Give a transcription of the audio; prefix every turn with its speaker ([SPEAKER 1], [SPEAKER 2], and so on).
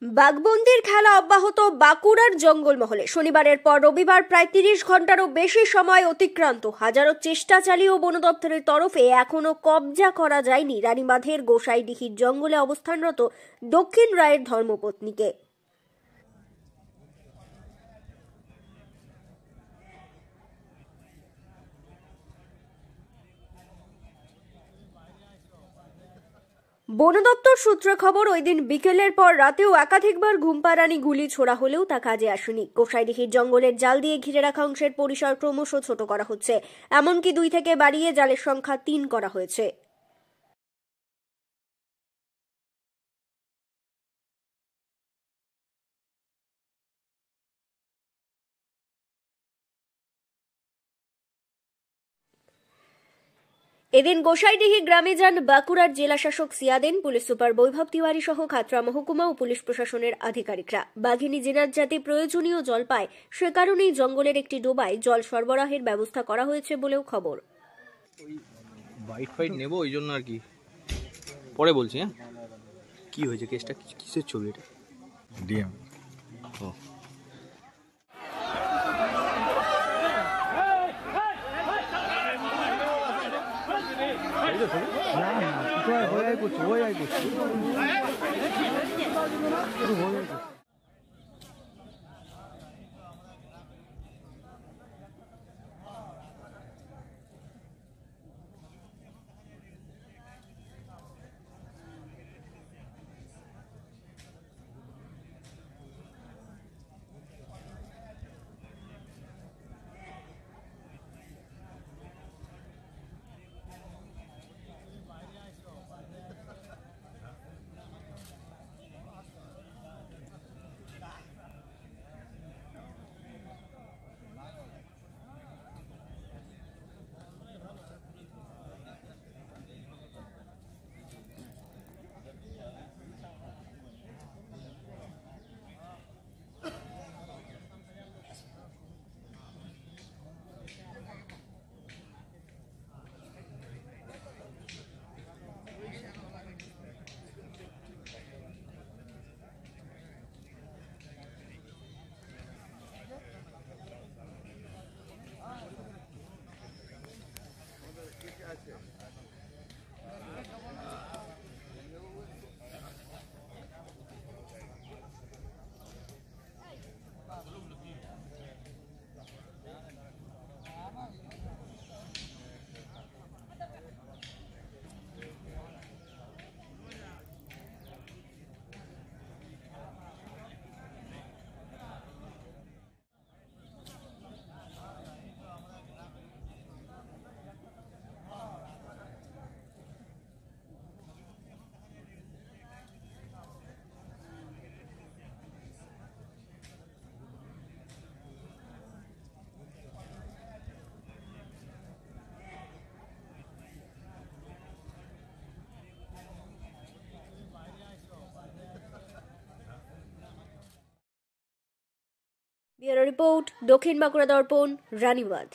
[SPEAKER 1] বাঘবন্দির খেলা অব্যাহত বাঁকুড়ার জঙ্গলমহলে। শনিবারের পর রবিবার প্রায় ৩০ ঘন্টারও বেশি সময় অতিক্রান্ত, হাজারো চেষ্টা চালিয়েও বন দপ্তরের তরফে এখনো কবজা করা যায়নি রানীবাঁধের গোসাইডিহির জঙ্গলে অবস্থানরত দক্ষিণ রায়ের ধর্মপত্নীকে। বন দপ্তর সূত্রে খবর, ওই দিন বিকেলের পর রাতেও একাধিকবার ঘুমপাড়ানি গুলি ছোড়া হলেও তা কাজে আসেনি। গোসাইডিহির জঙ্গলের জাল দিয়ে ঘিরে রাখা অংশের পরিসর ক্রমশ ছোট করা হচ্ছে, এমনকি 2 থেকে বাড়িয়ে জালের সংখ্যা 3 করা হয়েছে। এদিন গোসাইডিহি গ্রামে যান বাঁকুড়ার জেলাশাসক সিয়াদেন, পুলিশ সুপার বৈভব তিওয়ারি সহ খাতড়া মহকুমা ও পুলিশ প্রশাসনের আধিকারিকরা। বাঘিনী জিনাত যাতে প্রয়োজনীয় জল পায়, সে কারণেই জঙ্গলের একটি ডোবায় জল সরবরাহের ব্যবস্থা করা হয়েছে বলেও খবর।
[SPEAKER 2] বাইট নেবো ওই জন্য আর কি, পরে বলছি। হ্যাঁ, কি হয়েছে কেসটা, কিসের ছবি এটা? ডিএম। ও
[SPEAKER 1] ব্যুরো রিপোর্ট, দক্ষিণ বাঁকুড়া দর্পণ, রানীবাঁধ।